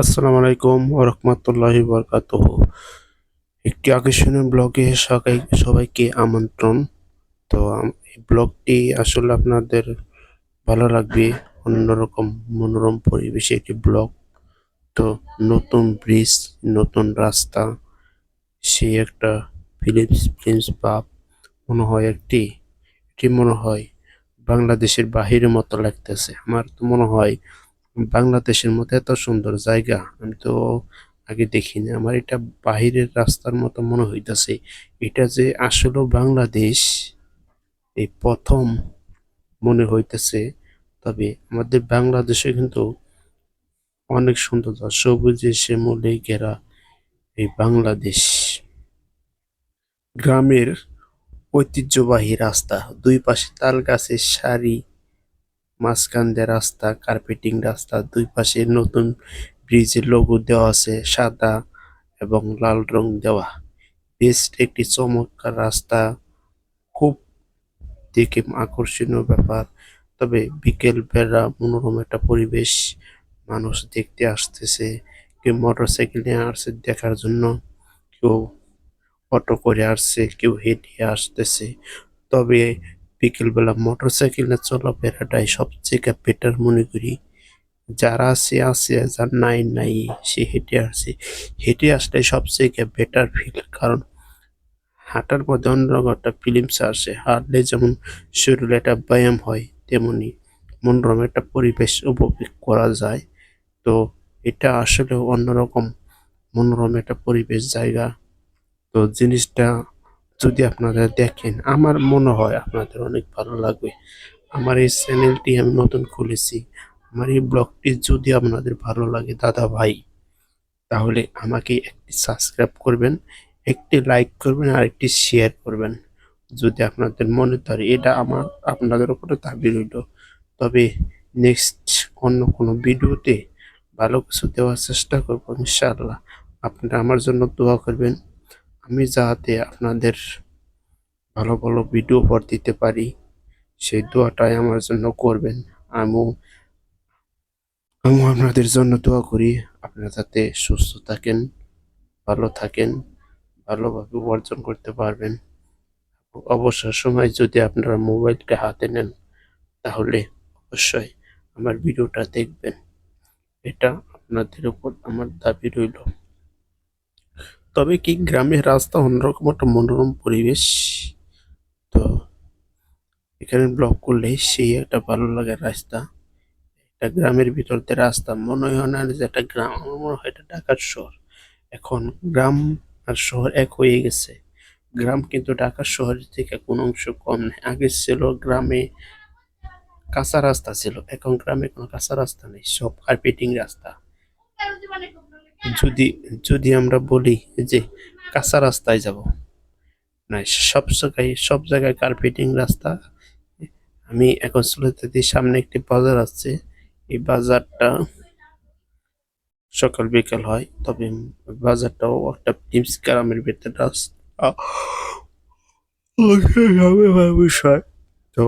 আসসালামু আলাইকুম ওয়া রাহমাতুল্লাহি ওয়া বারাকাতুহু। একটি আকর্ষণীয় ব্লগে সবাইকে আমন্ত্রণ। তো এই ব্লগটি আসলে আপনাদের ভালো লাগবে। অন্যরকম মনোরম পরিবেশে একটি ব্লগ। তো নতুন ব্রিজ, নতুন রাস্তা, সেই একটা ফিলিংস ভাব মনে হয় এটি মনে হয় বাংলাদেশের বাহিরের মতো লাগতেছে। আমার তো মনে হয় বাংলাদেশের মতো এত সুন্দর জায়গা আমি তো আগে দেখিনি। আমার এটা বাহিরের রাস্তার মতো মনে হইতাছে। এটা যে আসলেও বাংলাদেশ এই প্রথম মনে হইতেছে। তবে আমাদের বাংলাদেশে কিন্তু অনেক সুন্দর, সবুজে শ্যামলে ঘেরা এই বাংলাদেশ। গ্রামের ঐতিহ্যবাহী রাস্তা, দুই পাশে তাল গাছের সারি, মাঝখান দিয়ে রাস্তা, কার্পেটিং রাস্তা, দুই পাশে নতুন ব্রিজের লোগো দেওয়া আছে সাদা এবং লাল রং দেওয়া। বেস্ট একটি চমৎকার রাস্তা, খুব দেখে আকর্ষণীয় ব্যাপার। তবে বিকেল বেলা মনোরম একটা পরিবেশ, মানুষ দেখতে আসতেছে, কেউ মোটরসাইকেল নিয়ে আসছে দেখার জন্য, কেউ অটো করে আসছে, কেউ হেঁটে আসতেছে। তবে বিকেলবেলা মোটরসাইকেলে চলাফেরাটাই সবথেকে বেটার মনে করি। যারা আছে আছে, যার নাই নাই, সে হেঁটে আসছে। হেঁটে আসলে সবথেকে বেটার ফিল, কারণ হাঁটার মধ্যে অন্যরকম একটা ফিলিংস আসে। হাঁটলে যেমন শরীরে একটা ব্যায়াম হয়, তেমনি মনোরম একটা পরিবেশ উপভোগ করা যায়। তো এটা আসলে অন্যরকম মনোরম একটা পরিবেশ জায়গা। তো জিনিসটা যদি আপনারা দেখেন, আমার মনে হয় আপনাদের অনেক ভালো লাগবে। আমার এই চ্যানেলটি আমি নতুন খুলেছি। আমার এই ব্লগটি যদি আপনাদের ভালো লাগে দাদা ভাই, তাহলে আমাকে একটি সাবস্ক্রাইব করবেন, একটি লাইক করবেন আর একটি শেয়ার করবেন যদি আপনাদের মনে ধরে। এটা আমার আপনাদের উপরে দাবি রইল। তবে নেক্সট অন্য কোনো ভিডিওতে ভালো কিছু দেওয়ার চেষ্টা করবো ইনশাআল্লাহ। আপনারা আমার জন্য দোয়া করবেন, আমি যাতে আপনাদের ভালো ভালো ভিডিও উপহার দিতে পারি, সেই দোয়াটাই আমার জন্য করবেন। আমিও আমিও আপনাদের জন্য দোয়া করি, আপনারা যাতে সুস্থ থাকেন, ভালো থাকেন, ভালোভাবে উপার্জন করতে পারবেন। অবসর সময় যদি আপনারা মোবাইলটা হাতে নেন, তাহলে অবশ্যই আমার ভিডিওটা দেখবেন। এটা আপনাদের উপর আমার দাবি রইল। তবে কি গ্রামের রাস্তা অন্যরকম একটা মনোরম পরিবেশ। তো এখানে ব্লগ করলে সেই একটা ভালো লাগার রাস্তা। একটা গ্রামের ভিতর দিয়ে রাস্তা, মনে হয় না যে একটা গ্রাম, আমার মনে হয় এটা ঢাকার শহর। এখন গ্রাম আর শহর এক হয়ে গেছে। গ্রাম কিন্তু ঢাকার শহরের থেকে কোনো অংশ কম নেই। আগে ছিল গ্রামে কাঁচা রাস্তা ছিল, এখন গ্রামে কোনো কাঁচা রাস্তা নেই, সব কার্পেটিং রাস্তা। যদি যদি আমরা বলি যে কাঁচা রাস্তায় যাব, না, সব জায়গায় কার্পেটিং রাস্তা। আমি এখন চলে সামনে একটি বাজার আছে, এই বাজারটা সকাল বিকাল হয়। তবে বাজারটাও একটা টিমস গ্রামের ভিতরে রাস্তা বিষয়। তো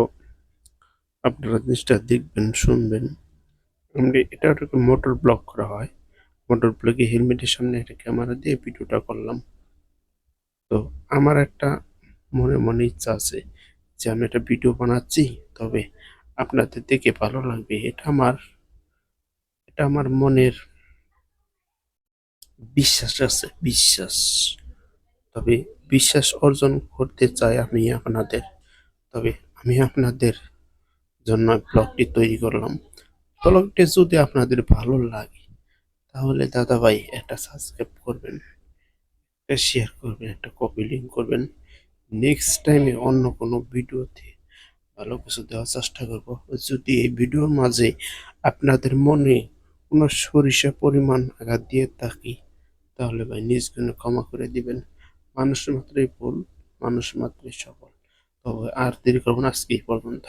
আপনারা জিনিসটা দেখবেন, শুনবেন। আমরা এটা একটা মোটর ব্লগ করা হয়। মোটর ব্লগে হেলমেটের সামনে একটা ক্যামেরা দিয়ে ভিডিওটা করলাম। তো আমার একটা মনে মনে ইচ্ছা আছে যে আমি একটা ভিডিও বানাচ্ছি, তবে আপনাদের দেখে ভালো লাগবে। এটা আমার মনের বিশ্বাস আছে, বিশ্বাস। তবে বিশ্বাস অর্জন করতে চাই আমি আপনাদের। তবে আমি আপনাদের জন্য ব্লগটি তৈরি করলাম। ব্লগটি যদি আপনাদের ভালো লাগে, তাহলে দাদা ভাই একটা সাবস্ক্রাইব করবেন, একটা শেয়ার করবেন, একটা কপি লিঙ্ক করবেন। নেক্সট টাইমে অন্য কোনো ভিডিওতে ভালো কিছু দেওয়ার চেষ্টা করব। যদি এই ভিডিওর মাঝে আপনাদের মনে কোনো সরিষা পরিমাণ আঘাত দিয়ে থাকি, তাহলে ভাই নিজ গুণে ক্ষমা করে দিবেন। মানুষ মাত্রই ভুল, মানুষ মাত্রই সফল। তবে আর দেরি করবো না, আজকে এই পর্যন্ত।